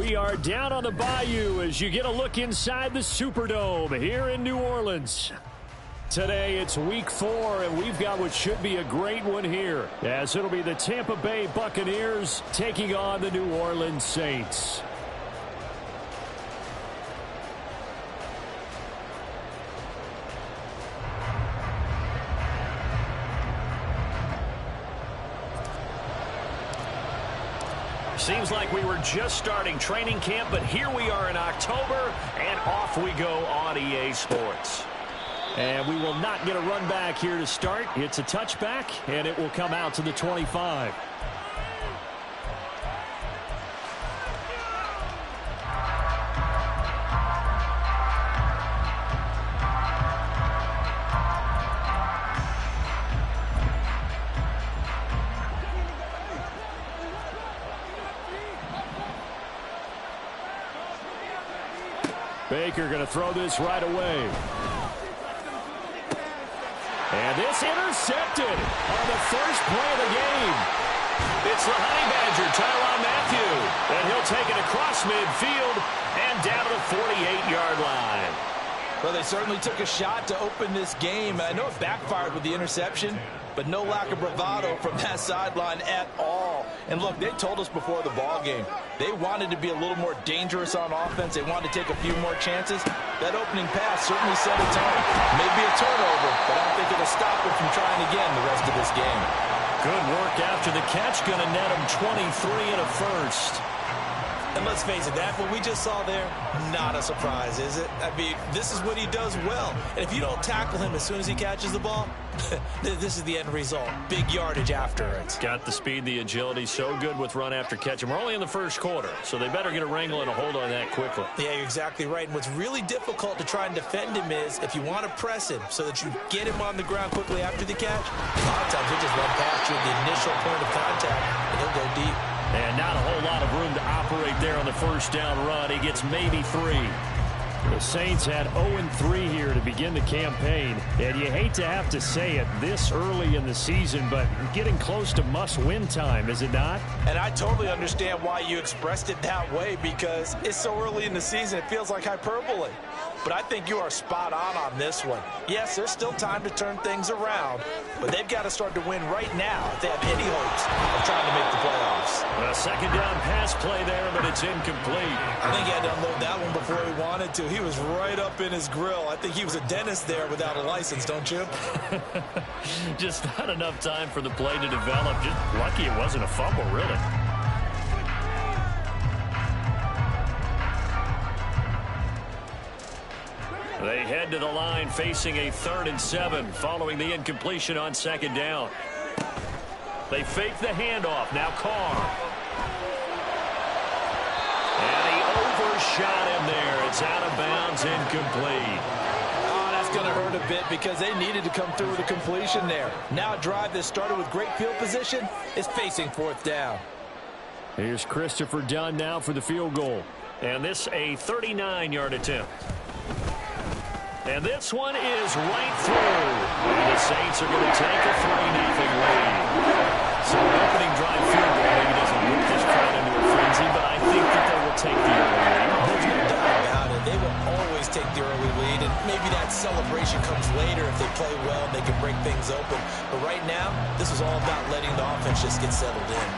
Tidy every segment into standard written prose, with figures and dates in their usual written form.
We are down on the Bayou as you get a look inside the Superdome here in New Orleans. Today it's week 4, and we've got what should be a great one here, as it'll be the Tampa Bay Buccaneers taking on the New Orleans Saints. Seems like we were just starting training camp, but here we are in October, and off we go on EA Sports. And we will not get a run back here to start. It's a touchback, and it will come out to the 25. Baker going to throw this right away. And this intercepted on the first play of the game. It's the Honey Badger, Tyrann Mathieu. And he'll take it across midfield and down to the 48-yard line. Well, they certainly took a shot to open this game. I know it backfired with the interception, but no lack of bravado from that sideline at all. And look, they told us before the ball game, they wanted to be a little more dangerous on offense. They wanted to take a few more chances. That opening pass certainly set a tone. Maybe a turnover, but I don't think it'll stop them from trying again the rest of this game. Good work after the catch. Going to net him 23 and a first. And let's face it, that what we just saw there, not a surprise, is it? I mean, this is what he does well. And if you don't tackle him as soon as he catches the ball, this is the end result. Big yardage after it. Got the speed, the agility, so good with run after catch. And we're only in the first quarter, so they better get a wrangle and a hold on that quickly. Yeah, you're exactly right. And what's really difficult to try and defend him is if you want to press him so that you get him on the ground quickly after the catch, a lot of times he'll just run past you at the initial point of contact, and he'll go deep. And not a whole lot of room to operate there on the first down run. He gets maybe 3. The Saints had 0-3 here to begin the campaign. And you hate to have to say it this early in the season, but getting close to must-win time, is it not? And I totally understand why you expressed it that way, because it's so early in the season, it feels like hyperbole. But I think you are spot on this one. Yes, there's still time to turn things around, but they've got to start to win right now if they have any hopes of trying to make the playoffs. A second down pass play there, but it's incomplete. I think he had to unload that one before he wanted to. He was right up in his grill. I think he was a dentist there without a license, don't you? Just not enough time for the play to develop. Just lucky it wasn't a fumble, really. They head to the line facing a 3rd and 7 following the incompletion on second down. They fake the handoff. Now Carr. And he overshot him there. It's out of bounds, incomplete. Oh, that's going to hurt a bit because they needed to come through with a completion there. Now a drive that started with great field position is facing 4th down. Here's Christopher Dunn now for the field goal. And this a 39-yard attempt. And this one is right through. And the Saints are going to take a 3-0 lead. So an opening drive field goal maybe doesn't whip this crowd into a frenzy, but I think that they will take the early lead. There's no doubt about it. They will always take the early lead, and maybe that celebration comes later if they play well and they can break things open. But right now, this is all about letting the offense just get settled in.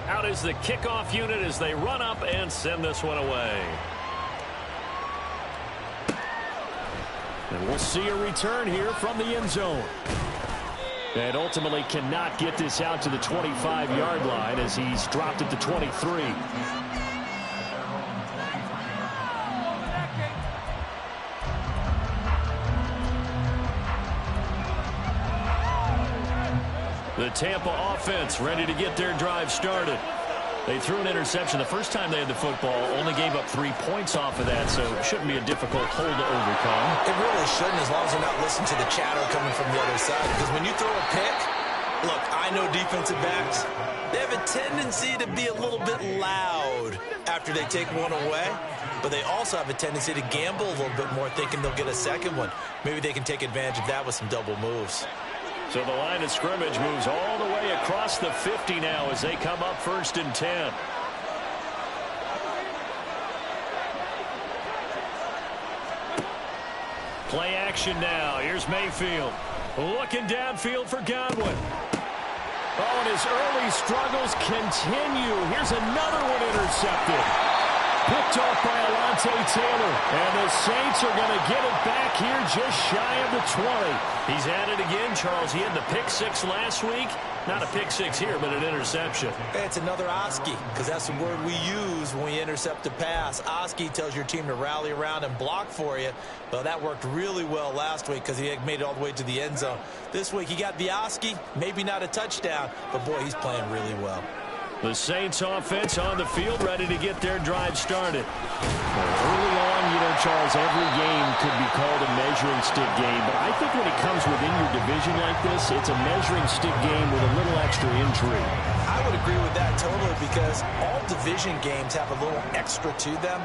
Out is the kickoff unit as they run up and send this one away. And we'll see a return here from the end zone. And ultimately cannot get this out to the 25-yard line as he's dropped at the 23. The Tampa offense ready to get their drive started. They threw an interception the first time they had the football, only gave up 3 points off of that, so it shouldn't be a difficult hole to overcome. It really shouldn't, as long as they're not listening to the chatter coming from the other side. Because when you throw a pick, look, I know defensive backs, they have a tendency to be a little bit loud after they take one away, but they also have a tendency to gamble a little bit more, thinking they'll get a second one. Maybe they can take advantage of that with some double moves. So the line of scrimmage moves all the way across the 50 now as they come up 1st and 10. Play action now. Here's Mayfield. Looking downfield for Godwin. Oh, and his early struggles continue. Here's another one intercepted. Picked off by Elitez Taylor. And the Saints are going to get it back here just shy of the 20. He's at it again, Charles. He had the pick 6 last week. Not a pick 6 here, but an interception. Hey, it's another Oski, because that's the word we use when we intercept a pass. Oski tells your team to rally around and block for you. Well, that worked really well last week because he had made it all the way to the end zone. This week, he got the Oski, maybe not a touchdown, but boy, he's playing really well. The Saints offense on the field, ready to get their drive started. Well, early on, Charles, every game could be called a measuring stick game, but I think when it comes within your division like this, it's a measuring stick game with a little extra intrigue. I would agree with that totally, because all division games have a little extra to them.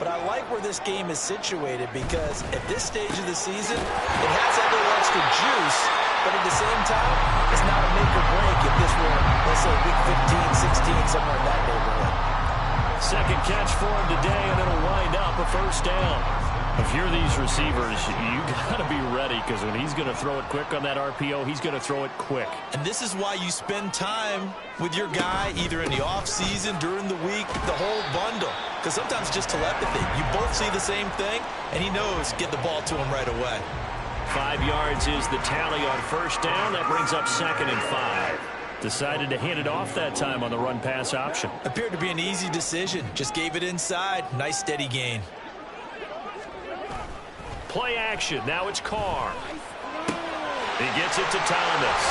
But I like where this game is situated, because at this stage of the season, it has that little extra juice. But at the same time, it's not a make or break if this were, let's say, week 15, 16, somewhere in that neighborhood. Second catch for him today, and it'll wind up a 1st down. If you're these receivers, you got to be ready, because when he's going to throw it quick on that RPO, he's going to throw it quick. And this is why you spend time with your guy, either in the offseason, during the week, the whole bundle. Because sometimes just telepathy. You both see the same thing, and he knows get the ball to him right away. 5 yards is the tally on 1st down. That brings up 2nd and 5. Decided to hand it off that time on the run-pass option. Appeared to be an easy decision. Just gave it inside. Nice steady gain. Play action. Now it's Carr. He gets it to Thomas.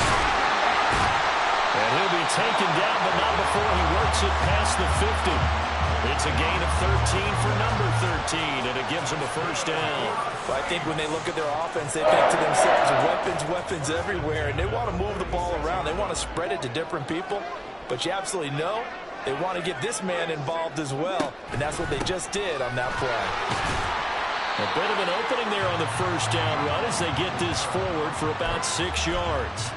And he'll be taken down, but not before he works it past the 50. It's a gain of 13 for number 13, and it gives him a 1st down. Well, I think when they look at their offense, they think to themselves, weapons everywhere, and they want to move the ball around. They want to spread it to different people, but you absolutely know they want to get this man involved as well, and that's what they just did on that play. A bit of an opening there on the 1st down run as they get this forward for about 6 yards.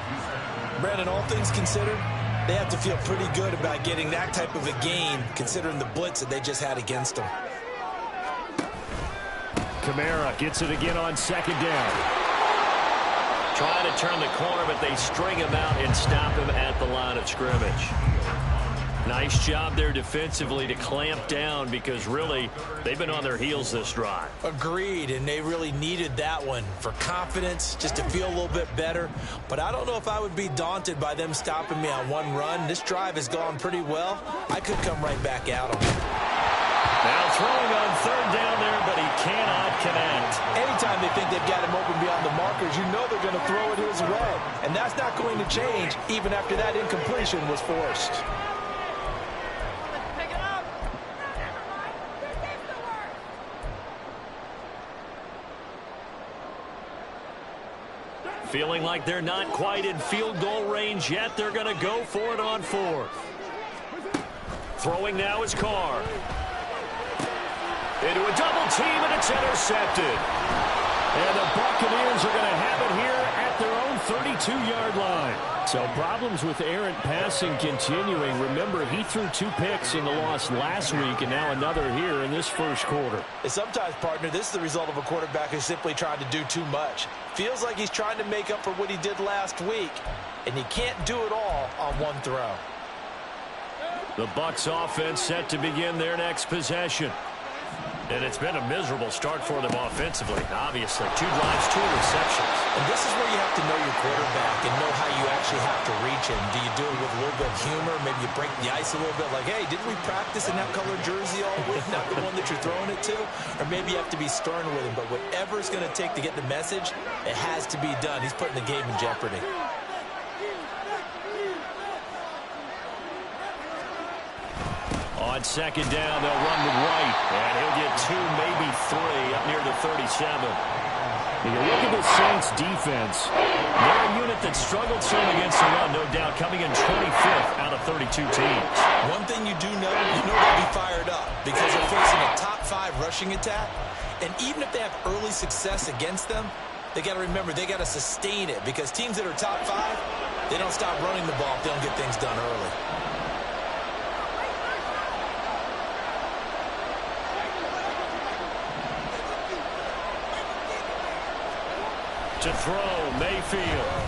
Brandon, all things considered, they have to feel pretty good about getting that type of a gain, considering the blitz that they just had against them. Kamara gets it again on 2nd down. Trying to turn the corner, but they string him out and stop him at the line of scrimmage. Nice job there defensively to clamp down, because really they've been on their heels this drive. Agreed, and they really needed that one for confidence, just to feel a little bit better. But I don't know if I would be daunted by them stopping me on one run. This drive has gone pretty well. I could come right back at them. Now throwing on 3rd down there, but he cannot connect. Anytime they think they've got him open beyond the markers, you know they're going to throw it his way. And that's not going to change even after that incompletion was forced. Feeling like they're not quite in field goal range yet. They're going to go for it on 4th. Throwing now is Carr. Into a double team, and it's intercepted. And the Buccaneers are going to have it here at their own 32-yard line. So problems with errant passing continuing. Remember, he threw 2 picks in the loss last week, and now another here in this 1st quarter. And sometimes, partner, this is the result of a quarterback who's simply trying to do too much. Feels like he's trying to make up for what he did last week, and he can't do it all on one throw. The Bucs offense set to begin their next possession. And it's been a miserable start for them offensively, obviously. 2 drives, 2 interceptions. And this is where you have to know your quarterback and know how you actually have to reach him. Do you do it with a little bit of humor? Maybe you break the ice a little bit, like, hey, didn't we practice in that colored jersey all week? Not the one that you're throwing it to? Or maybe you have to be stern with him. But whatever it's going to take to get the message, it has to be done. He's putting the game in jeopardy. On second down, they'll run with White, and he'll get 2, maybe 3 up near the 37. When you look at the Saints defense, they're a unit that struggled some against the run, no doubt, coming in 25th out of 32 teams. One thing you do know, they'll be fired up because they're facing a top 5 rushing attack. And even if they have early success against them, they got to remember they got to sustain it because teams that are top 5, they don't stop running the ball if they don't get things done early. To throw, Mayfield.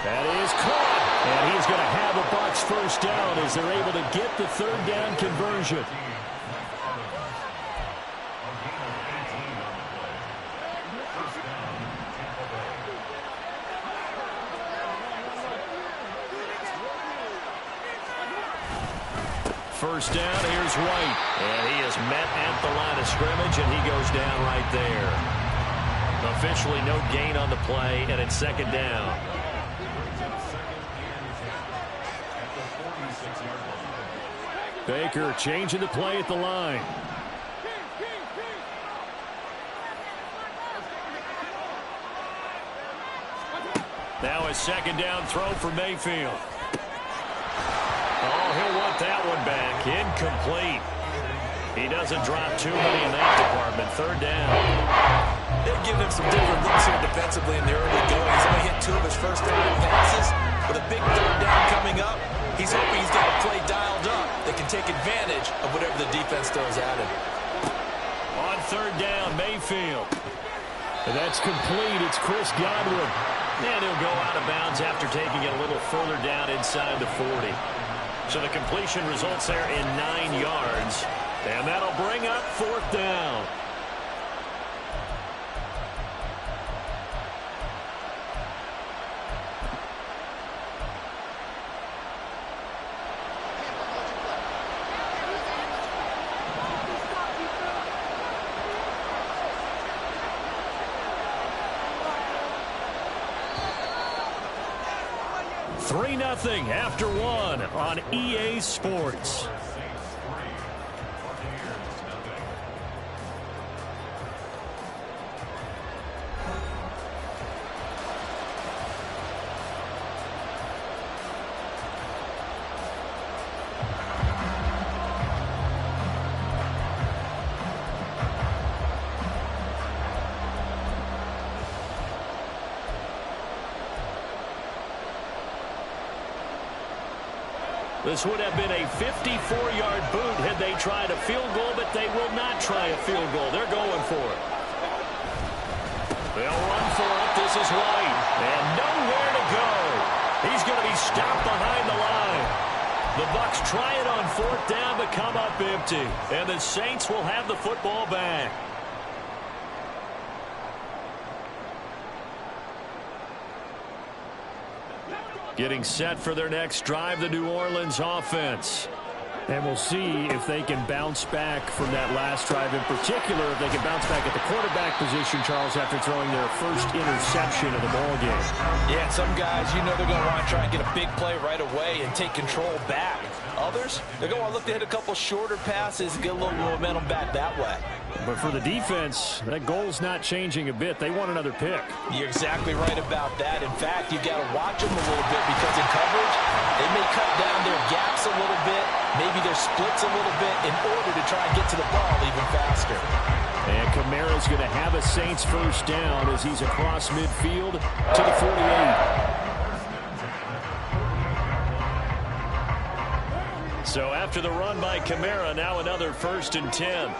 That is caught. And he's going to have the Bucs first down as they're able to get the 3rd down conversion. First down, here's White. And he is met at the line of scrimmage, and he goes down right there. Officially no gain on the play, and it's 2nd down. Baker changing the play at the line. Now a 2nd down throw for Mayfield. Oh, he'll want that one back. Incomplete. He doesn't drop too many in that department. 3rd down. They've given him some different looks here defensively in the early going. He's only hit 2 of his first 5 passes. With a big 3rd down coming up, he's hoping he's got a play dialed up that can take advantage of whatever the defense throws at him. On 3rd down, Mayfield. And that's complete. It's Chris Godwin. And he'll go out of bounds after taking it a little further down inside the 40. So the completion results there in 9 yards. And that'll bring up 4th down. Nothing after 1 on EA Sports. This would have been a 54-yard boot had they tried a field goal, but they will not try a field goal. They're going for it. They'll run for it. This is White. And nowhere to go. He's going to be stopped behind the line. The Bucs try it on 4th down, but come up empty. And the Saints will have the football back. Getting set for their next drive, the New Orleans offense. And we'll see if they can bounce back from that last drive. In particular, if they can bounce back at the quarterback position, Charles, after throwing their first interception of the ballgame. Yeah, some guys, they're going to want to try and get a big play right away and take control back. Others, they're going to want to look to hit a couple shorter passes and get a little momentum back that way. But for the defense, that goal's not changing a bit. They want another pick. You're exactly right about that. In fact, you've got to watch them a little bit because in coverage, they may cut down their gaps a little bit, maybe their splits a little bit in order to try and get to the ball even faster. And Kamara's going to have a Saints first down as he's across midfield to the 48. So after the run by Kamara, now another 1st and 10.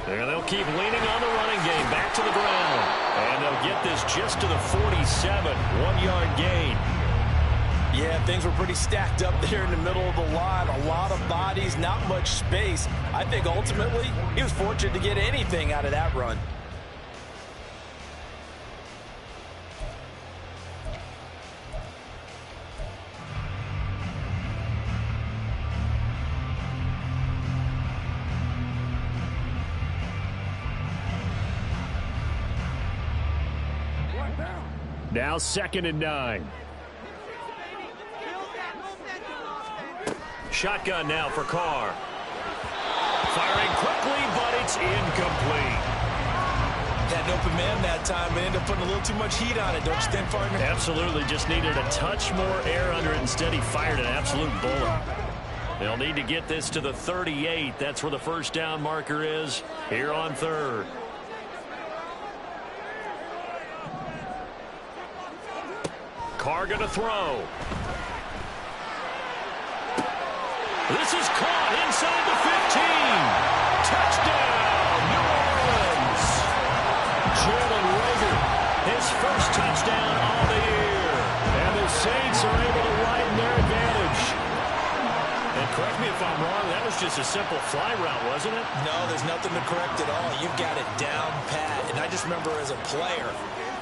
And they'll keep leaning on the running game. Back to the ground. And they'll get this just to the 47. 1-yard gain. Yeah, things were pretty stacked up there in the middle of the line. A lot of bodies, not much space. I think ultimately he was fortunate to get anything out of that run. Now 2nd and 9. Shotgun now for Carr. Firing quickly, but it's incomplete. Had an open man that time, but ended up putting a little too much heat on it, don't you think, partner? Absolutely, just needed a touch more air under it. Instead, he fired an absolute bullet. They'll need to get this to the 38. That's where the first down marker is here on 3rd. Carr going to throw. This is caught inside the 15. Touchdown, New Orleans. Jalen Reagor, his first touchdown of the year. And the Saints are able to widen their advantage. And correct me if I'm wrong, that was just a simple fly route, wasn't it? No, there's nothing to correct at all. You've got it down pat. And I just remember as a player,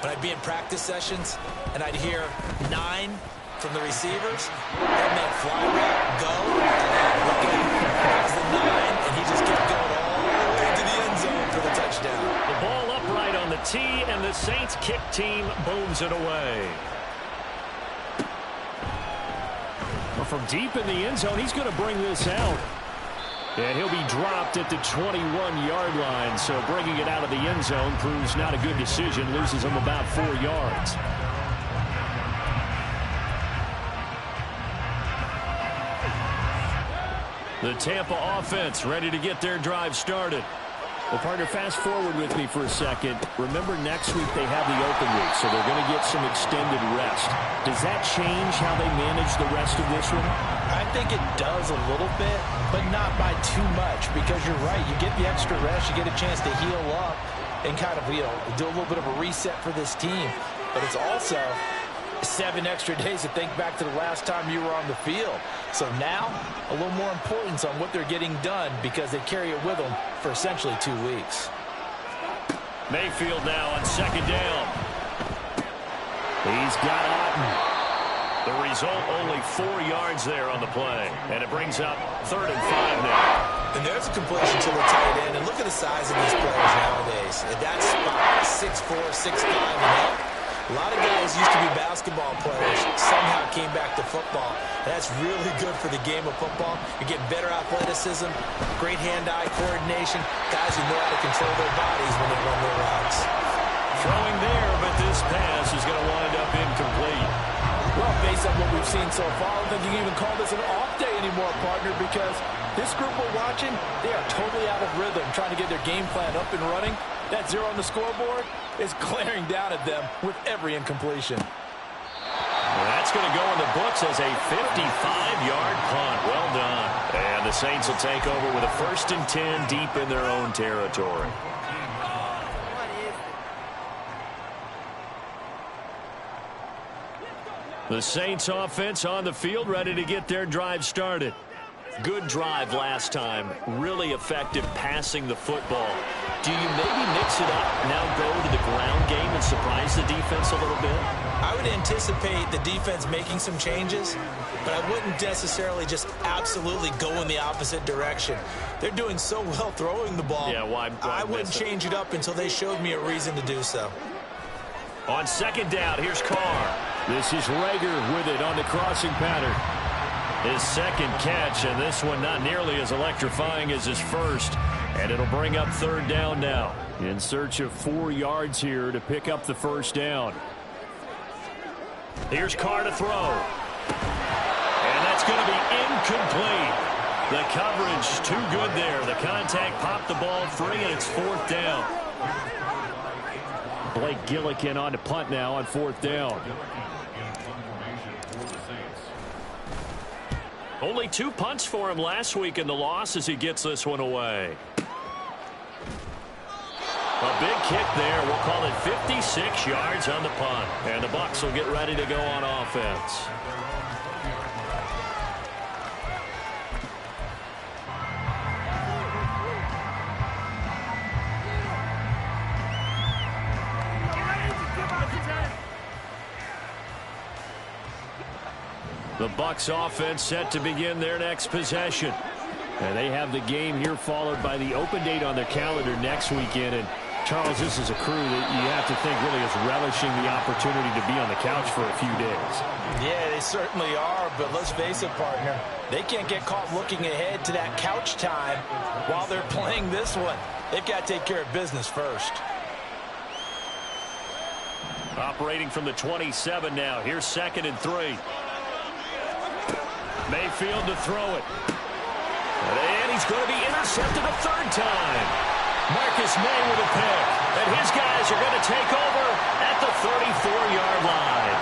when I'd be in practice sessions, and I'd hear 9 from the receivers, and that fly route go, look at him, there's the 9, and he just kept going all the way to the end zone for the touchdown. The ball upright on the tee, and the Saints kick team booms it away. Well, from deep in the end zone, he's going to bring this out. And he'll be dropped at the 21-yard line, so bringing it out of the end zone proves not a good decision, loses him about 4 yards. The Tampa offense ready to get their drive started. Well, partner, fast forward with me for a second. Remember, next week they have the open week, so they're going to get some extended rest. Does that change how they manage the rest of this one? I think it does a little bit, but not by too much, because you're right. You get the extra rest, you get a chance to heal up and kind of, do a little bit of a reset for this team. But it's also 7 extra days to think back to the last time you were on the field. So now, a little more importance on what they're getting done because they carry it with them for essentially 2 weeks. Mayfield now on 2nd down. He's got Otten. The result, only 4 yards there on the play. And it brings up 3rd and 5 now. And there's a completion to the tight end. And look at the size of these players nowadays. At that spot, 6'4", 6'5", and up. A lot of guys used to be basketball players, somehow came back to football. That's really good for the game of football. You're getting better athleticism, great hand-eye coordination, guys who know how to control their bodies when they run their routes. Throwing there, but this pass is going to wind up incomplete. Well, based on what we've seen so far, I don't think you can even call this an off day anymore, partner, because this group we're watching, they are totally out of rhythm, trying to get their game plan up and running. That 0 on the scoreboard is glaring down at them with every incompletion. Well, that's going to go in the books as a 55-yard punt. Well done. And the Saints will take over with a 1st and 10 deep in their own territory. The Saints offense on the field, ready to get their drive started. Good drive last time. Really effective passing the football. Do you maybe mix it up, now go to the ground game and surprise the defense a little bit? I would anticipate the defense making some changes, but I wouldn't necessarily just absolutely go in the opposite direction. They're doing so well throwing the ball. Yeah, why I wouldn't change it up until they showed me a reason to do so. On 2nd down, here's Carr. This is Reagor with it on the crossing pattern. His 2nd catch, and this one not nearly as electrifying as his first. And it'll bring up 3rd down now. In search of 4 yards here to pick up the 1st down. Here's Carr to throw. And that's going to be incomplete. The coverage too good there. The contact popped the ball free, and it's 4th down. Blake Gillikin on to punt now on 4th down. Only 2 punts for him last week in the loss as he gets this one away. A big kick there. We'll call it 56 yards on the punt. And the Bucs will get ready to go on offense. The Bucs offense set to begin their next possession. And they have the game here followed by the open date on their calendar next weekend. And Charles, this is a crew that you have to think really is relishing the opportunity to be on the couch for a few days. Yeah, they certainly are, but let's face it, partner. They can't get caught looking ahead to that couch time while they're playing this one. They've got to take care of business first. Operating from the 27 now. Here's 2nd and 3. Mayfield to throw it. And he's going to be intercepted a 3rd time. Marcus May with a pick. And his guys are going to take over at the 34-yard line.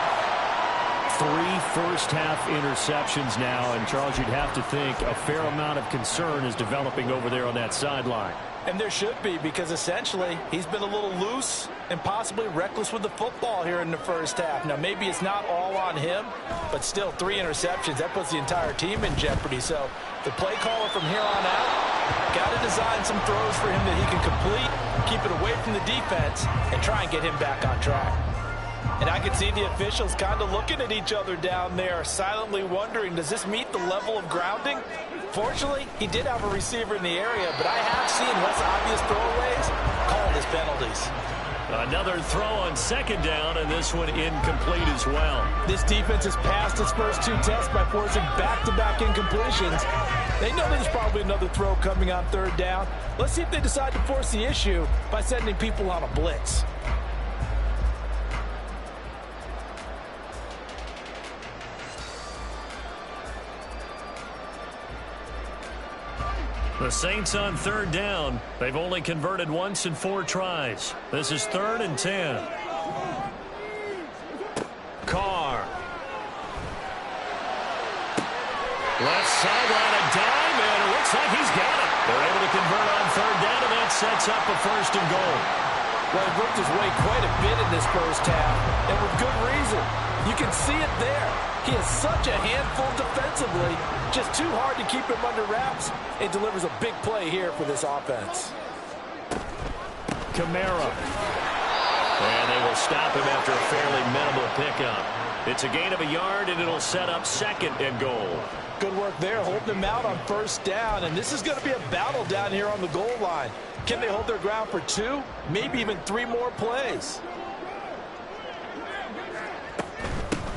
3 first-half interceptions now. And, Charles, you'd have to think a fair amount of concern is developing over there on that sideline. And there should be, because essentially he's been a little loose and possibly reckless with the football here in the first half. Now, maybe it's not all on him, but still 3 interceptions. That puts the entire team in jeopardy. So the play caller from here on out got to design some throws for him that he can complete, keep it away from the defense, and try and get him back on track. And I can see the officials kind of looking at each other down there, silently wondering, does this meet the level of grounding? Fortunately, he did have a receiver in the area, but I have seen less obvious throwaways called as penalties. Another throw on 2nd down, and this one incomplete as well. This defense has passed its first 2 tests by forcing back-to-back incompletions. They know there's probably another throw coming on 3rd down. Let's see if they decide to force the issue by sending people on a blitz. The Saints on 3rd down. They've only converted once in 4 tries. This is 3rd and 10. Carr. Left sideline, a dime, and it looks like he's got it. They're able to convert on 3rd down, and that sets up a 1st and goal. Well, he worked his way quite a bit in this first half, and with good reason. You can see it there. He is such a handful defensively, just too hard to keep him under wraps. It delivers a big play here for this offense. Kamara. And they will stop him after a fairly minimal pickup. It's a gain of a yard, and it'll set up 2nd and goal. Good work there, holding him out on 1st down, and this is going to be a battle down here on the goal line. Can they hold their ground for 2, maybe even 3 more plays?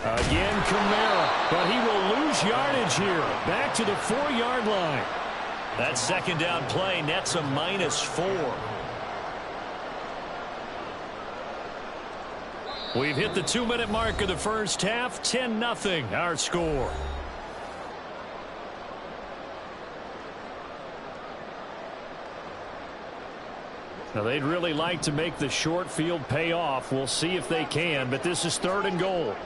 Again, Kamara, but he will lose yardage here. Back to the 4-yard line. That 2nd down play nets a -4. We've hit the 2-minute mark of the first half. 10-0 our score. Now, they'd really like to make the short field pay off. We'll see if they can, but this is 3rd and goal.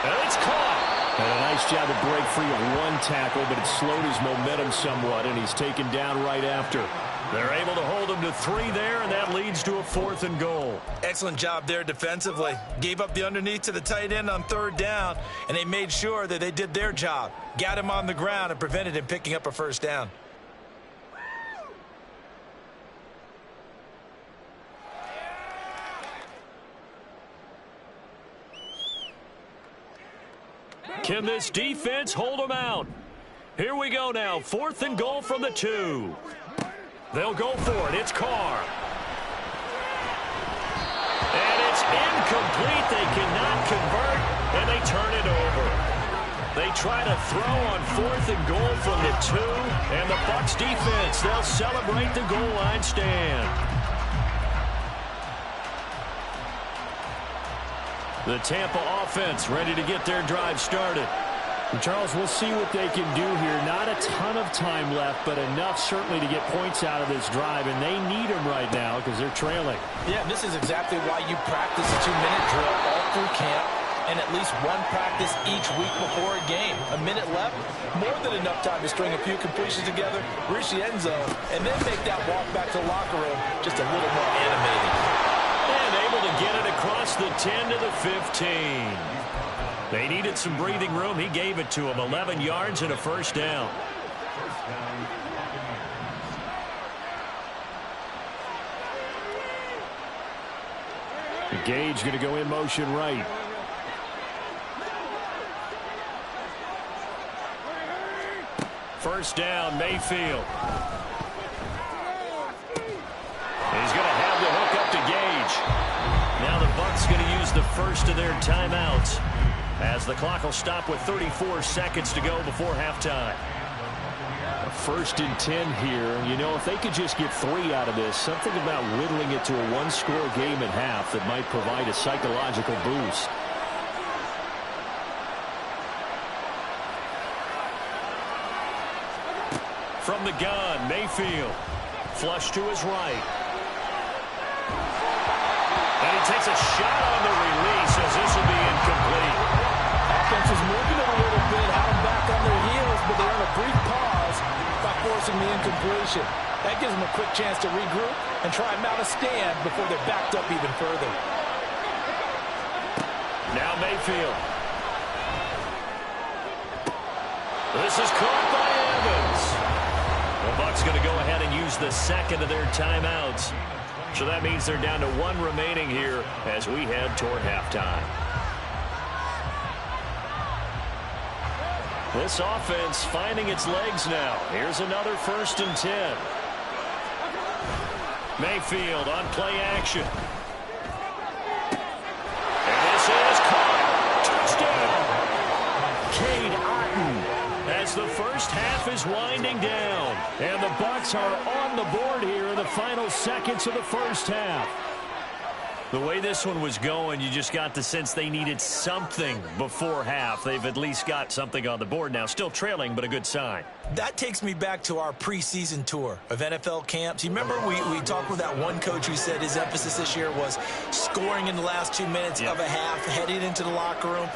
And it's caught. And a nice job to break free of 1 tackle, but it slowed his momentum somewhat, and he's taken down right after. They're able to hold him to 3 there, and that leads to a 4th and goal. Excellent job there defensively. Gave up the underneath to the tight end on 3rd down, and they made sure that they did their job. Got him on the ground and prevented him picking up a 1st down. Can this defense hold them out? Here we go now. 4th and goal from the 2. They'll go for it. It's Carr. And it's incomplete. They cannot convert, and they turn it over. They try to throw on 4th and goal from the 2, and the Bucs defense, they'll celebrate the goal line stand. The Tampa offense ready to get their drive started. And Charles, we'll see what they can do here. Not a ton of time left, but enough certainly to get points out of this drive, and they need them right now because they're trailing. Yeah, this is exactly why you practice a 2-minute drill all through camp and at least 1 practice each week before a game. A minute left, more than enough time to string a few completions together, reach the end zone, and then make that walk back to the locker room just a little more animated. And able to get it across the 10 to the 15. They needed some breathing room. He gave it to them. 11 yards and a 1st down. Gage going to go in motion right. First down, Mayfield. Bucs going to use the first of their timeouts as the clock will stop with 34 seconds to go before halftime. First and 10 here. You know, if they could just get 3 out of this, something about whittling it to a one-score game at half that might provide a psychological boost. From the gun, Mayfield. Flush to his right. And he takes a shot on the release as this will be incomplete. Offense was moving it a little bit, had them back on their heels, but they're in a brief pause by forcing the incompletion. That gives them a quick chance to regroup and try and mount a stand before they're backed up even further. Now Mayfield. This is caught by Evans. The Bucs going to go ahead and use the second of their timeouts. So that means they're down to 1 remaining here as we head toward halftime. This offense finding its legs now. Here's another first and 10. Mayfield on play action. And this is caught. Touchdown. Cade Otton. As the first half is winding down. And the Bucs are on the board here in the final seconds of the first half. The way this one was going, you just got the sense they needed something before half. They've at least got something on the board now. Still trailing, but a good sign. That takes me back to our preseason tour of NFL camps. You remember we talked with that one coach who said his emphasis this year was scoring in the last 2 minutes of a half, heading into the locker room.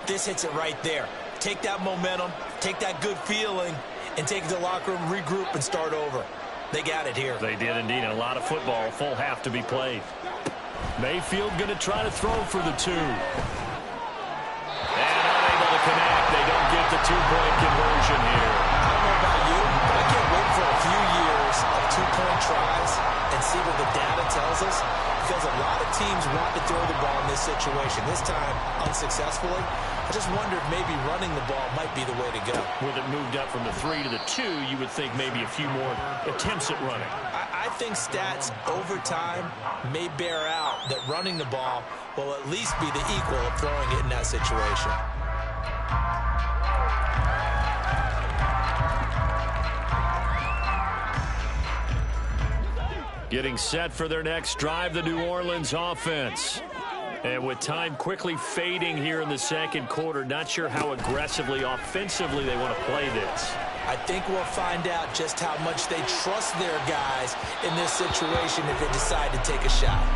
This hits it right there. Take that momentum, take that good feeling, and take it to the locker room, regroup, and start over. They got it here. They did indeed. A lot of football, full half to be played. Mayfield going to try to throw for the 2. And unable to connect. They don't get the 2-point conversion here. I don't know about you, but I can't wait for a few years of 2-point tries and see what the data tells us. Because a lot of teams want to throw the ball in this situation. This time, unsuccessfully. I just wonder if maybe running the ball might be the way to go. With it moved up from the 3 to the 2, you would think maybe a few more attempts at running. I think stats over time may bear out that running the ball will at least be the equal of throwing it in that situation. Getting set for their next drive, the New Orleans offense. And with time quickly fading here in the second quarter, not sure how aggressively, offensively they want to play this. I think we'll find out just how much they trust their guys in this situation if they decide to take a shot.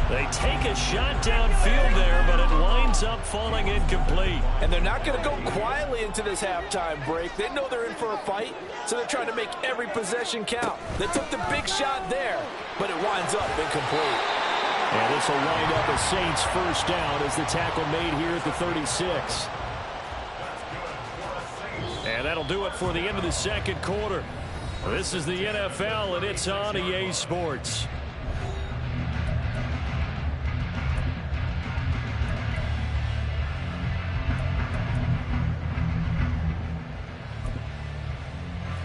They take a shot downfield there, but it winds up falling incomplete. And they're not going to go quietly into this halftime break. They know they're in for a fight, so they're trying to make every possession count. They took the big shot there, but it winds up incomplete. And this will wind up a Saints first down as the tackle made here at the 36. And that'll do it for the end of the second quarter. This is the NFL, and it's on EA Sports.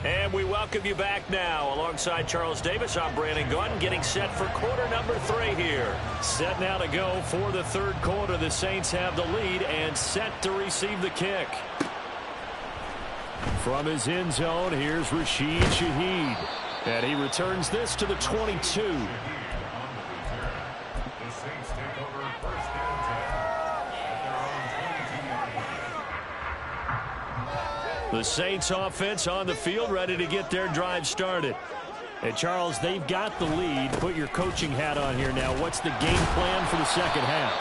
And we welcome you back now. Alongside Charles Davis, I'm Brandon Gunn, getting set for quarter number 3 here. Set now to go for the third quarter. The Saints have the lead and set to receive the kick. From his end zone, here's Rashid Shaheed. And he returns this to the 22. The Saints offense on the field, ready to get their drive started. And Charles, they've got the lead. Put your coaching hat on here now. What's the game plan for the second half?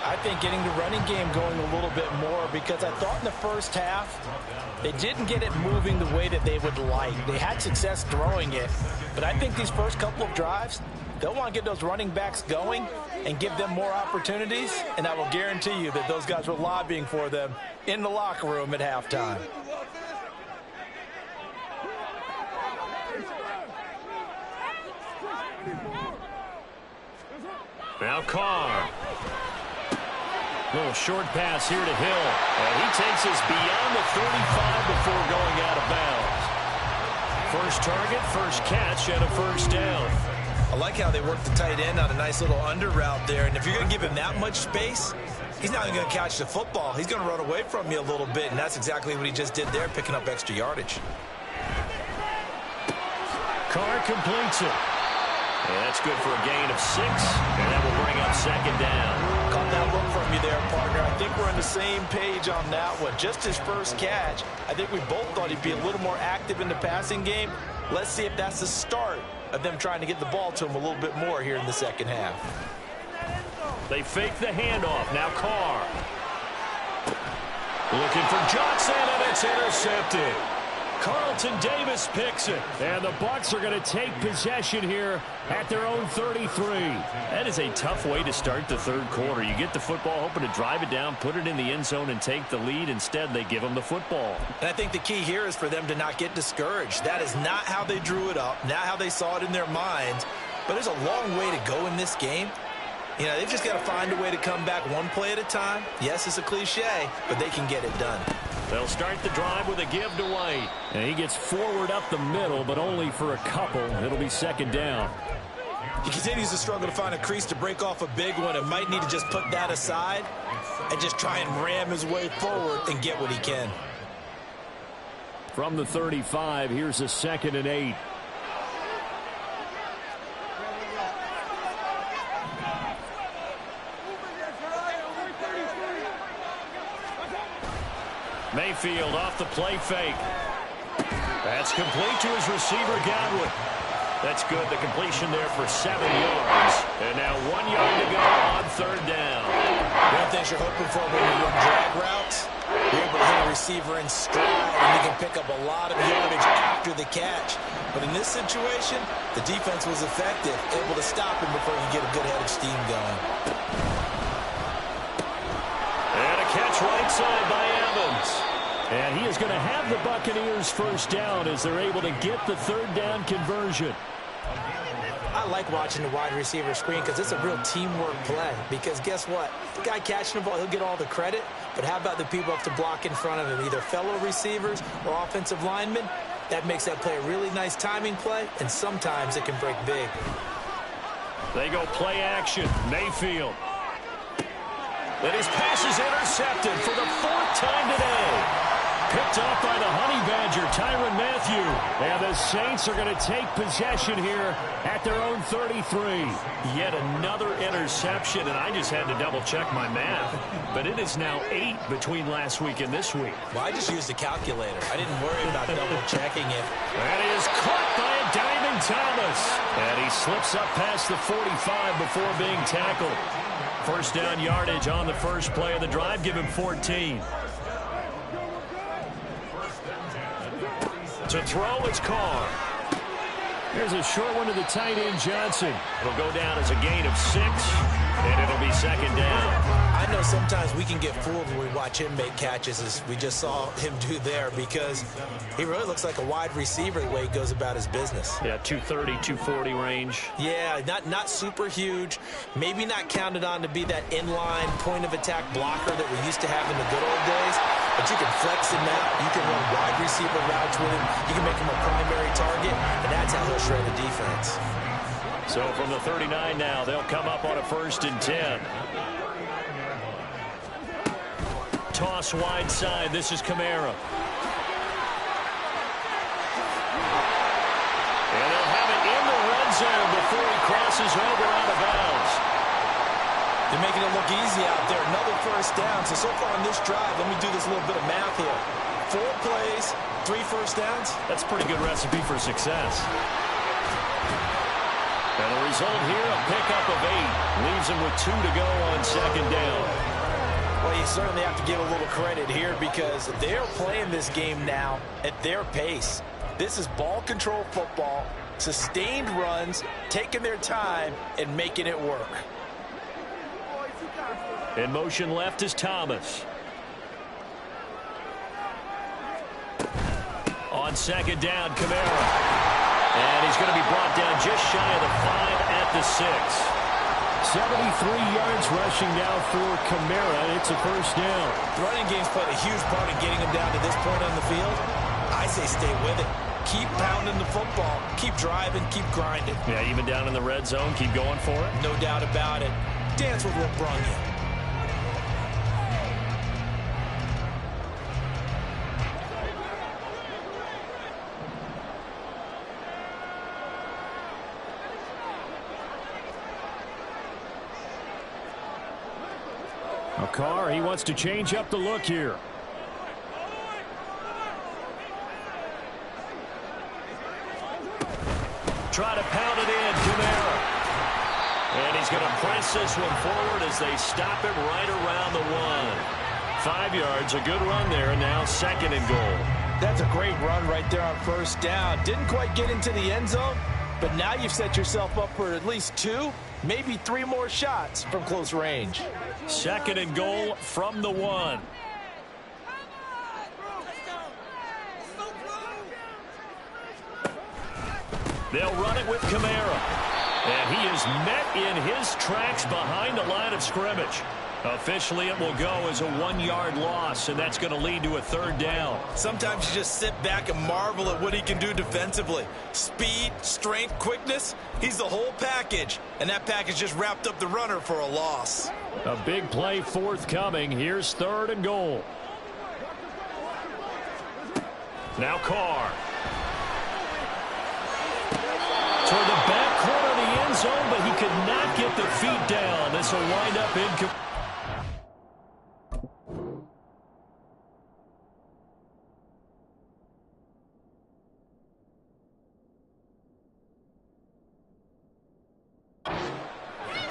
I think getting the running game going a little bit more, because I thought in the first half they didn't get it moving the way that they would like. They had success throwing it, but I think these first couple of drives, they'll want to get those running backs going and give them more opportunities, and I will guarantee you that those guys were lobbying for them in the locker room at halftime. Now Carr. Little short pass here to Hill. And he takes us beyond the 35 before going out of bounds. First target, first catch, and a first down. I like how they work the tight end on a nice little under route there. And if you're going to give him that much space, he's not going to catch the football. He's going to run away from you a little bit, and that's exactly what he just did there, picking up extra yardage. Carr completes it. And that's good for a gain of 6, and that will bring up second down. Caught that look from you there, partner. I think we're on the same page on that one. Just his first catch, I think we both thought he'd be a little more active in the passing game. Let's see if that's the start of them trying to get the ball to him a little bit more here in the second half. They fake the handoff. Now Carr. Looking for Johnson, and it's intercepted. Carlton Davis picks it. And the Bucs are going to take possession here at their own 33. That is a tough way to start the third quarter. You get the football, hoping to drive it down, put it in the end zone, and take the lead. Instead, they give them the football. And I think the key here is for them to not get discouraged. That is not how they drew it up, not how they saw it in their minds. But there's a long way to go in this game. You know, they've just got to find a way to come back one play at a time. Yes, it's a cliche, but they can get it done. They'll start the drive with a give to White. And he gets forward up the middle, but only for a couple. It'll be second down. He continues to struggle to find a crease to break off a big one and might need to just put that aside and just try and ram his way forward and get what he can. From the 35, here's a 2nd and 8. Mayfield off the play fake. That's complete to his receiver, Godwin. That's good. The completion there for 7 yards. And now 1 yard to go on third down. One of the things you're hoping for when you run drag routes, you're able to hit a receiver in stride, and you can pick up a lot of yardage after the catch. But in this situation, the defense was effective, able to stop him before you get a good head of steam going. And a catch right side by Evans. And he is going to have the Buccaneers first down as they're able to get the third down conversion. I like watching the wide receiver screen because it's a real teamwork play. Because guess what? The guy catching the ball, he'll get all the credit. But how about the people have to block in front of him, either fellow receivers or offensive linemen? That makes that play a really nice timing play, and sometimes it can break big. They go play action. Mayfield. And his pass is intercepted for the 4th time today. Picked off by the Honey Badger, Tyrann Mathieu. And the Saints are going to take possession here at their own 33. Yet another interception, and I just had to double-check my math. But it is now 8 between last week and this week. Well, I just used a calculator. I didn't worry about double-checking it. And he is caught by a Diamond Thomas. And he slips up past the 45 before being tackled. First down yardage on the first play of the drive. Give him 14. To throw, it's Carr. Here's a short one to the tight end, Johnson. It'll go down as a gain of 6, and it'll be second down. I know sometimes we can get fooled when we watch him make catches, as we just saw him do there, because he really looks like a wide receiver the way he goes about his business. Yeah, 230, 240 range. Yeah, not super huge. Maybe not counted on to be that inline point-of-attack blocker that we used to have in the good old days. But you can flex him out. You can run wide receiver routes with him. You can make him a primary target, and that's how he'll shred a defense. So from the 39 now, they'll come up on a 1st and 10. Toss wide side. This is Kamara. And they'll have it in the red zone before he crosses over out of bounds. They're making it look easy out there. Another first down. So far on this drive, let me do this little bit of math here. 4 plays, 3 first downs. That's a pretty good recipe for success. And the result here, a pickup of 8. Leaves him with 2 to go on second down. Well, you certainly have to give a little credit here because they're playing this game now at their pace. This is ball control football, sustained runs, taking their time, and making it work. In motion left is Thomas. On second down, Kamara. And he's going to be brought down just shy of the 5 at the 6. 73 yards rushing now for Kamara. It's a first down. The running game's played a huge part in getting him down to this point on the field. I say stay with it. Keep pounding the football. Keep driving. Keep grinding. Yeah, even down in the red zone, keep going for it. No doubt about it. Dance with what brung you. Carr, he wants to change up the look here. Try to pound it in, Camara. And he's going to press this one forward as they stop it right around the 1. 5 yards, a good run there, and now 2nd and goal. That's a great run right there on 1st down. Didn't quite get into the end zone, but now you've set yourself up for at least 2, maybe 3 more shots from close range. 2nd and goal from the 1. They'll run it with Camara. And he is met in his tracks behind the line of scrimmage. Officially, it will go as a 1-yard loss, and that's going to lead to a 3rd down. Sometimes you just sit back and marvel at what he can do defensively. Speed, strength, quickness, he's the whole package. And that package just wrapped up the runner for a loss. A big play forthcoming. Here's 3rd and goal. Now Carr. Toward the back corner of the end zone, but he could not get the feet down. This will wind up incomplete.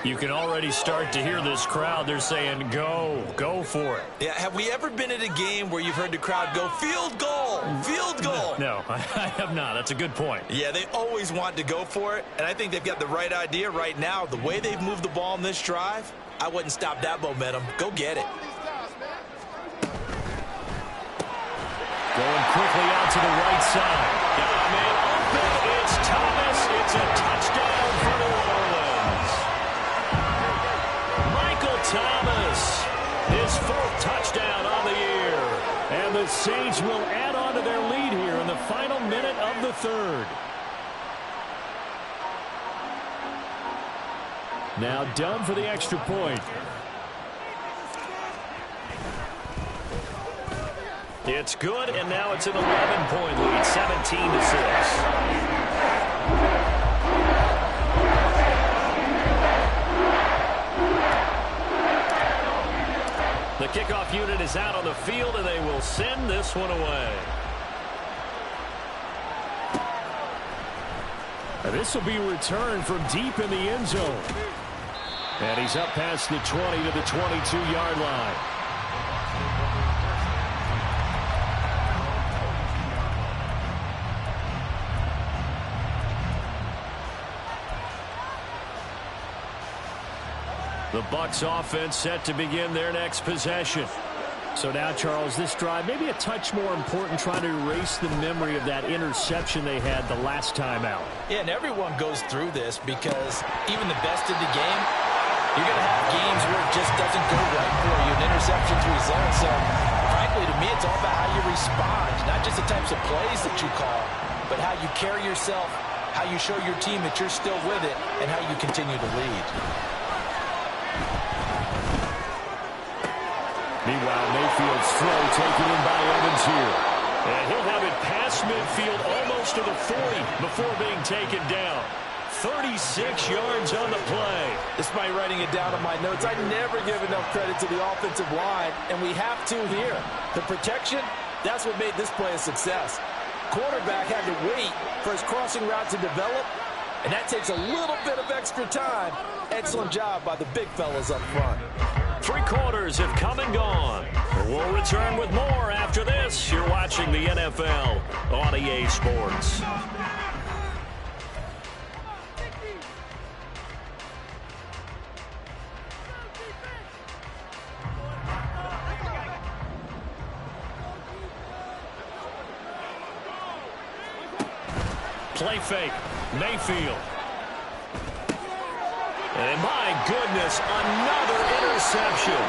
You can already start to hear this crowd. They're saying, go for it. Yeah, have we ever been at a game where you've heard the crowd go, field goal, field goal? No, I have not. That's a good point. Yeah, they always want to go for it, and I think they've got the right idea right now. The way they've moved the ball in this drive, I wouldn't stop that momentum. Go get it. Going quickly out to the right side. Got a man open. It's Thomas. It's a touchdown for New Orleans. Thomas, his 4th touchdown on the year. And the Saints will add on to their lead here in the final minute of the 3rd. Now done for the extra point. It's good, and now it's an 11-point lead, 17-6. The kickoff unit is out on the field, and they will send this one away. And this will be returned from deep in the end zone. And he's up past the 20 to the 22-yard line. The Bucs offense set to begin their next possession. So now, Charles, this drive maybe a touch more important, trying to erase the memory of that interception they had the last time out. Yeah, and everyone goes through this because even the best in the game, you're going to have games where it just doesn't go right for you, and interceptions result. So, frankly, to me, it's all about how you respond, not just the types of plays that you call, but how you carry yourself, how you show your team that you're still with it, and how you continue to lead. Meanwhile, Mayfield's throw taken in by Evans here. And he'll have it past midfield almost to the 40 before being taken down. 36 yards on the play. Despite writing it down on my notes, I never give enough credit to the offensive line, and we have to here. The protection, that's what made this play a success. Quarterback had to wait for his crossing route to develop, and that takes a little bit of extra time. Excellent job by the big fellas up front. 3 quarters have come and gone. We'll return with more after this. You're watching the NFL on EA Sports. Play fake. Mayfield. And my goodness, another interception.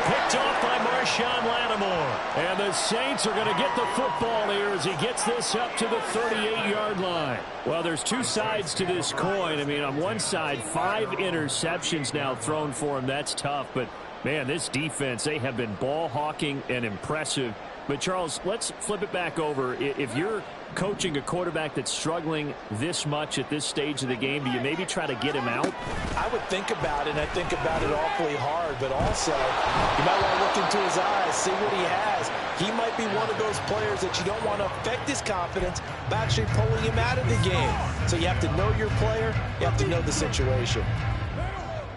Picked off by Mark. Marshawn Lattimore. And the Saints are going to get the football here as he gets this up to the 38-yard line. Well, there's two sides to this coin. I mean, on one side, 5 interceptions now thrown for him. That's tough. But, man, this defense, they have been ball hawking and impressive. But, Charles, let's flip it back over. If you're coaching a quarterback that's struggling this much at this stage of the game, do you maybe try to get him out? I would think about it, and I think about it awfully hard. But also, you might want to look into his eyes, see what he has. He might be one of those players that you don't want to affect his confidence by actually pulling him out of the game. So you have to know your player. You have to know the situation.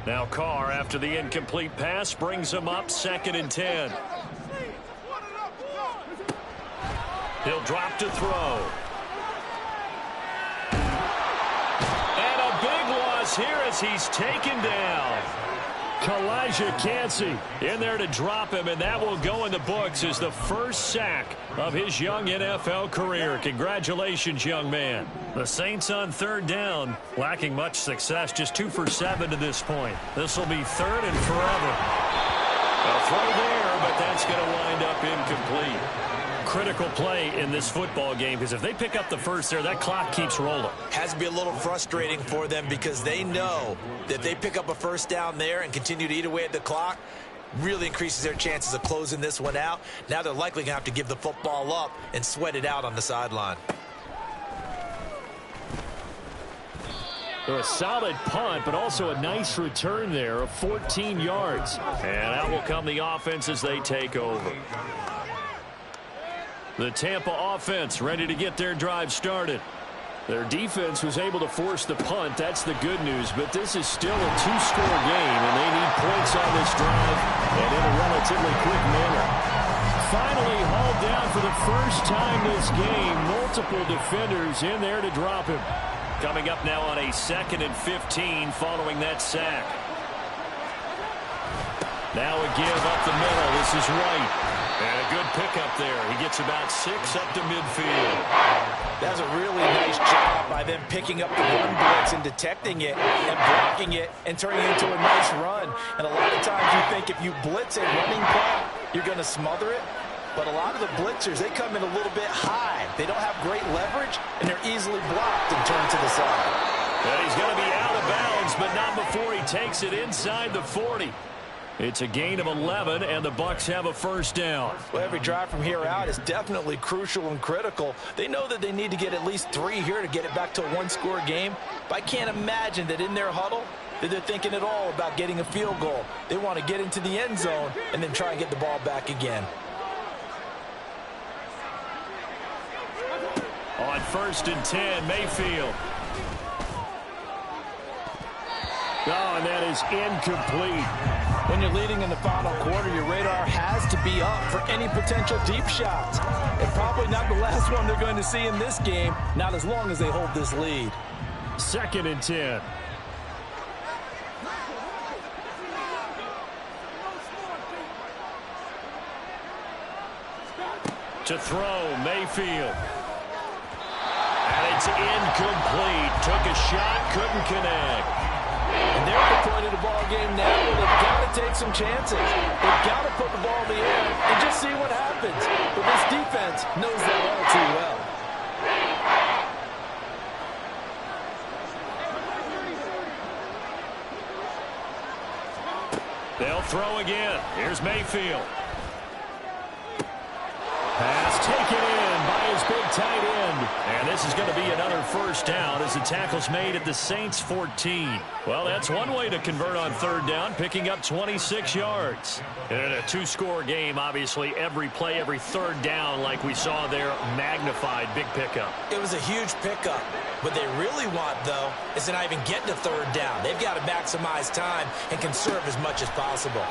Now Carr, after the incomplete pass, brings him up 2nd and 10. He'll drop to throw. And a big loss here as he's taken down. Kalijah Kancey in there to drop him, and that will go in the books as the first sack of his young NFL career. Congratulations, young man. The Saints on 3rd down, lacking much success, just 2 for 7 to this point. This will be 3rd and forever. A throw there, but that's going to wind up incomplete. Critical play in this football game, because if they pick up the first there, that clock keeps rolling. Has to be a little frustrating for them because they know that they pick up a first down there and continue to eat away at the clock, really increases their chances of closing this one out. Now they're likely going to have to give the football up and sweat it out on the sideline. A solid punt, but also a nice return there of 14 yards. And out will come the offense as they take over. The Tampa offense ready to get their drive started. Their defense was able to force the punt. That's the good news. But this is still a 2-score game, and they need points on this drive and in a relatively quick manner. Finally hauled down for the first time this game. Multiple defenders in there to drop him. Coming up now on a 2nd and 15 following that sack. Now a give up the middle. This is Wright. And a good pickup there. He gets about 6 up to midfield. That's a really nice job by them picking up the run blitz and detecting it and blocking it and turning it into a nice run. And a lot of times you think if you blitz a running play, you're going to smother it. But a lot of the blitzers, they come in a little bit high. They don't have great leverage, and they're easily blocked and turned to the side. And he's going to be out of bounds, but not before he takes it inside the 40. It's a gain of 11, and the Bucs have a first down. Well, every drive from here out is definitely crucial and critical. They know that they need to get at least 3 here to get it back to a 1-score game. But I can't imagine that in their huddle that they're thinking at all about getting a field goal. They want to get into the end zone and then try and get the ball back again. On 1st and 10, Mayfield. Oh, and that is incomplete. When you're leading in the final quarter, your radar has to be up for any potential deep shots. And probably not the last one they're going to see in this game, not as long as they hold this lead. 2nd and 10. To throw, Mayfield. And it's incomplete. Took a shot, couldn't connect. And they're at the point of the ball game now where they've got to take some chances. They've got to put the ball in the air and just see what happens. But this defense knows that all too well. They'll throw again. Here's Mayfield. Pass taken in by his big tight end. And this is going to be another first down as the tackle's made at the Saints' 14. Well, that's one way to convert on 3rd down, picking up 26 yards. And in a 2-score game, obviously, every play, every 3rd down, like we saw there, magnified. Big pickup. It was a huge pickup. What they really want, though, is to not even get to 3rd down. They've got to maximize time and conserve as much as possible.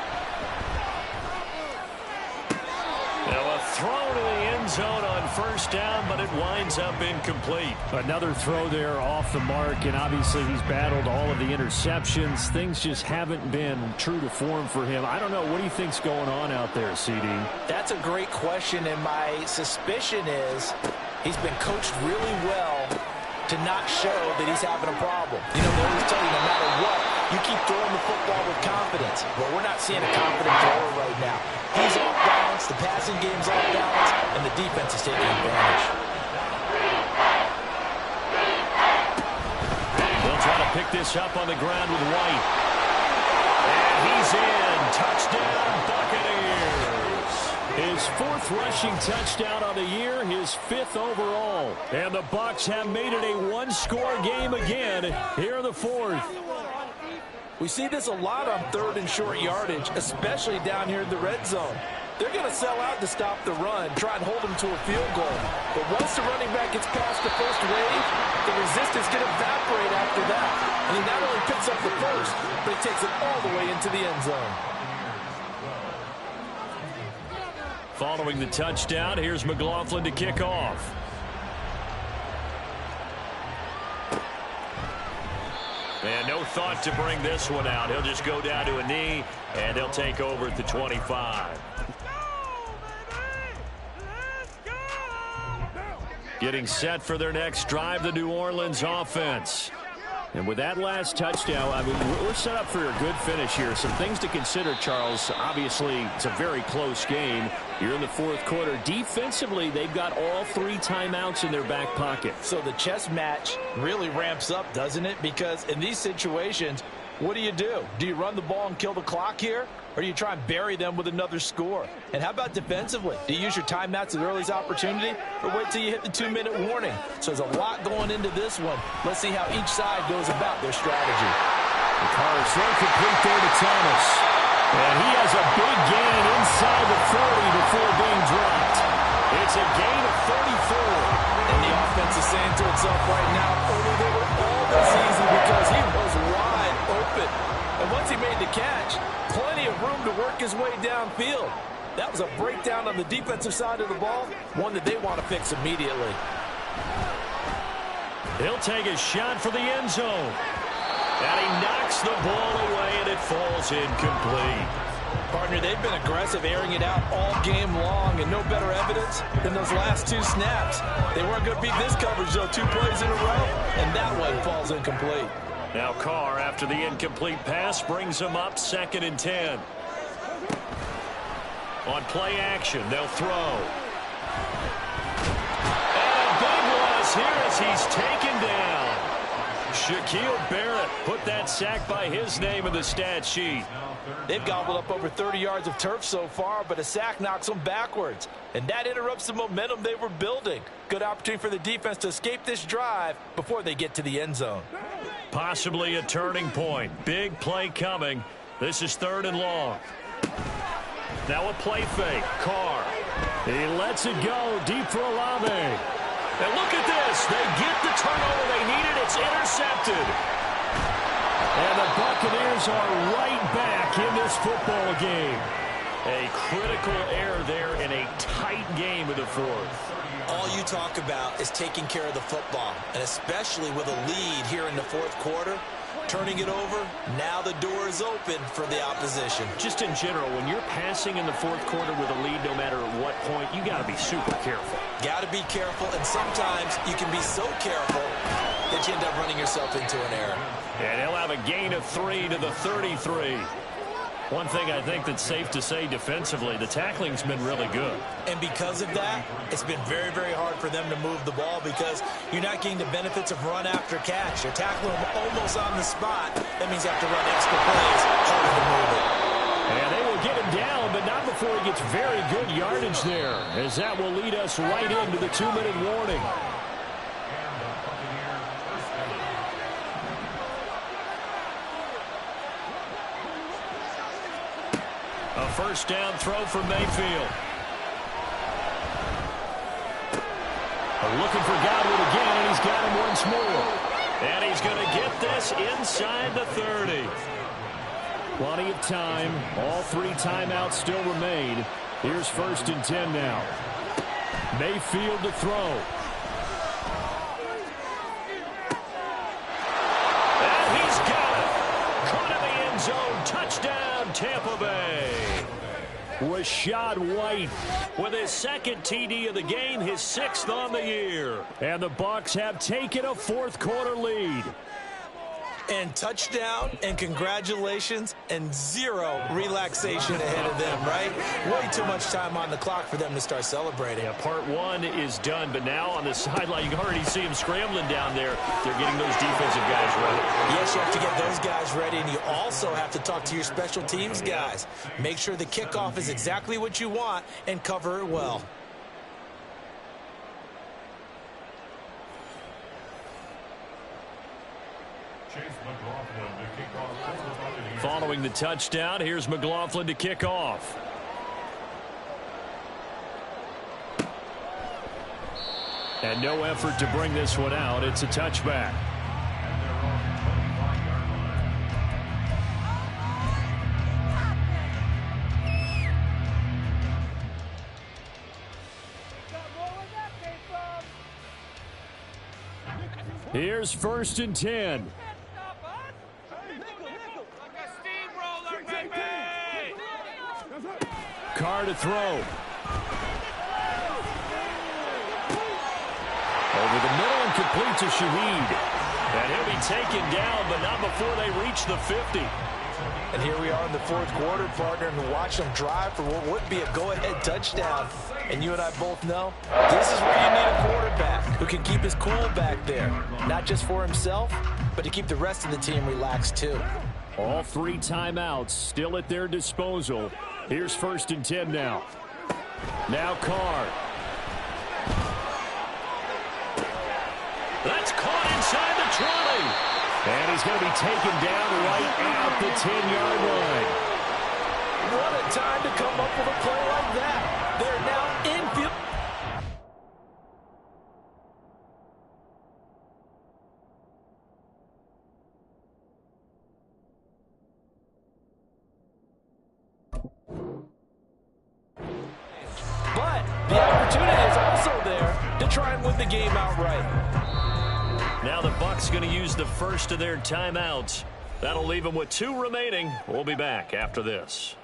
Now a throw to the end zone on 1st down, but it winds up incomplete. Another throw there off the mark, and obviously he's battled all of the interceptions. Things just haven't been true to form for him. I don't know. What do you think's going on out there, CD? That's a great question, and my suspicion is he's been coached really well to not show that he's having a problem. You know, they always tell you no matter what, you keep throwing the football with confidence. Well, we're not seeing a confident thrower right now. He's off balance, the passing game's off balance, and the defense is taking advantage. They'll try to pick this up on the ground with White. And he's in. Touchdown, Buccaneers. His 4th rushing touchdown on the year, his 5th overall. And the Bucs have made it a one-score game again here in the 4th. We see this a lot on 3rd and short yardage, especially down here in the red zone. They're going to sell out to stop the run, try and hold them to a field goal. But once the running back gets past the first wave, the resistance can evaporate after that. And he not only picks up the first, but he takes it all the way into the end zone. Following the touchdown, here's McLaughlin to kick off. And no thought to bring this one out. He'll just go down to a knee, and he'll take over at the 25. Getting set for their next drive, the New Orleans offense. And with that last touchdown, I mean, we're set up for a good finish here. Some things to consider, Charles. Obviously, it's a very close game. You're in the 4th quarter. Defensively, they've got all 3 timeouts in their back pocket. So the chess match really ramps up, doesn't it? Because in these situations, what do? Do you run the ball and kill the clock here? Or do you try and bury them with another score? And how about defensively? Do you use your timeouts at earliest opportunity? Or wait till you hit the 2-minute warning? So there's a lot going into this one. Let's see how each side goes about their strategy. The car is thrown complete there to Thomas. And he has a big gain inside the 40 before being dropped. It's a gain of 34. And the offense is saying to itself right now, only they were all this easy because he was wide open. And once he made the catch, plenty of room to work his way downfield. That was a breakdown on the defensive side of the ball, one that they want to fix immediately. He'll take a shot for the end zone. And he knocks the ball away, and it falls incomplete. Partner, they've been aggressive, airing it out all game long, and no better evidence than those last 2 snaps. They weren't going to beat this coverage, though, 2 plays in a row, and that one falls incomplete. Now Carr, after the incomplete pass, brings him up 2nd and 10. On play action, they'll throw. And a big loss here as he's taken down. Shaquille Barrett put that sack by his name in the stat sheet. They've gobbled up over 30 yards of turf so far, but a sack knocks them backwards. And that interrupts the momentum they were building. Good opportunity for the defense to escape this drive before they get to the end zone. Possibly a turning point. Big play coming. This is 3rd and long. Now a play fake. Carr. He lets it go deep for Olave. And look at this. They get the turnover they needed. It's intercepted. And the Buccaneers are right back in this football game. A critical error there in a tight game of the 4th. All you talk about is taking care of the football, and especially with a lead here in the 4th quarter, turning it over, now the door is open for the opposition. Just in general, when you're passing in the 4th quarter with a lead, no matter at what point, you got to be super careful. Got to be careful, and sometimes you can be so careful that you end up running yourself into an error. And he'll have a gain of 3 to the 33. One thing I think that's safe to say defensively, the tackling's been really good. And because of that, it's been very, very hard for them to move the ball because you're not getting the benefits of run after catch. You're tackling them almost on the spot. That means you have to run extra plays, harder to move it. And they will get him down, but not before he gets very good yardage there, as that will lead us right into the 2-minute warning. A first down throw for Mayfield. Looking for Godwin again, and he's got him once more. And he's going to get this inside the 30. Plenty of time. All 3 timeouts still remain. Here's 1st and 10 now. Mayfield to throw. And he's got it. Caught in the end zone. Touchdown, Tampa Bay. Rashad White with his second TD of the game, his 6th on the year. And the Bucs have taken a fourth-quarter lead. And touchdown, and congratulations, and 0 relaxation ahead of them, right? Way too much time on the clock for them to start celebrating. Yeah, part 1 is done, but now on the sideline, you can already see them scrambling down there. They're getting those defensive guys ready. Yes, you have to get those guys ready, and you also have to talk to your special teams guys. Make sure the kickoff is exactly what you want and cover it well. Following the touchdown, here's McLaughlin to kick off. And no effort to bring this one out. It's a touchback. Here's 1st and 10. Carr to throw. Over the middle and complete to Shaheed. And he'll be taken down, but not before they reach the 50. And here we are in the 4th quarter, partner, and watch them drive for what would be a go-ahead touchdown. And you and I both know this is where you need a quarterback who can keep his cool back there. Not just for himself, but to keep the rest of the team relaxed too. All 3 timeouts still at their disposal. Here's 1st and 10 now. Now Carr. That's caught inside the 20. And he's going to be taken down right at the 10-yard line. What a time to come up with a play like that. They're now in field. But the opportunity is also there to try and win the game outright. Now the Bucs going to use the first of their timeouts. That'll leave them with 2 remaining. We'll be back after this.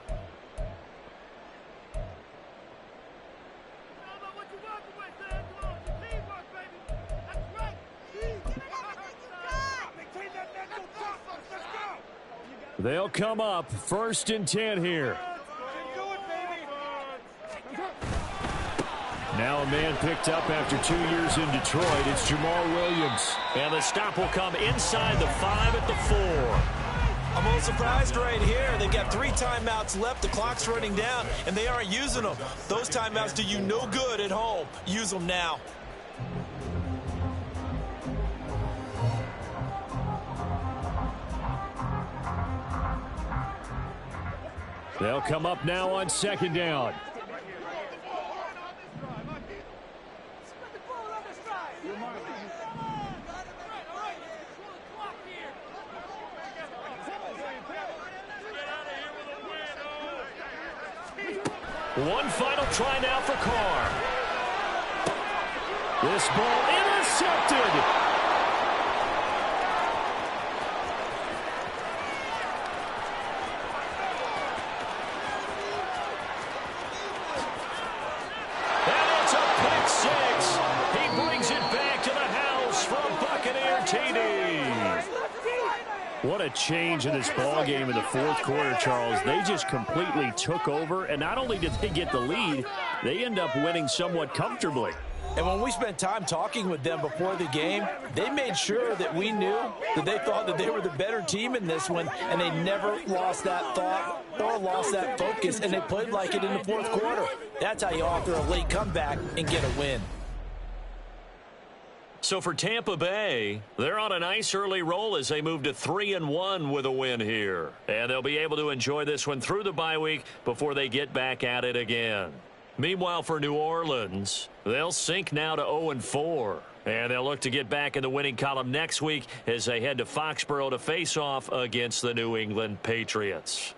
They'll come up 1st and 10 here. Now a man picked up after 2 years in Detroit. It's Jamal Williams. And the stop will come inside the 5 at the 4. I'm a little surprised right here. They've got 3 timeouts left. The clock's running down, and they aren't using them. Those timeouts do you no good at home. Use them now. They'll come up now on 2nd down. One final try now for Carr. This ball intercepted. And it's a pick 6. He brings it back to the house for a Buccaneer TD. What a change in this ball game in the 4th quarter, Charles. They just completely took over, and not only did they get the lead, they end up winning somewhat comfortably. And when we spent time talking with them before the game, they made sure that we knew that they thought that they were the better team in this one, and they never lost that thought or lost that focus, and they played like it in the 4th quarter. That's how you author a late comeback and get a win. So for Tampa Bay, they're on a nice early roll as they move to 3-1 with a win here. And they'll be able to enjoy this one through the bye week before they get back at it again. Meanwhile, for New Orleans, they'll sink now to 0-4. And they'll look to get back in the winning column next week as they head to Foxborough to face off against the New England Patriots.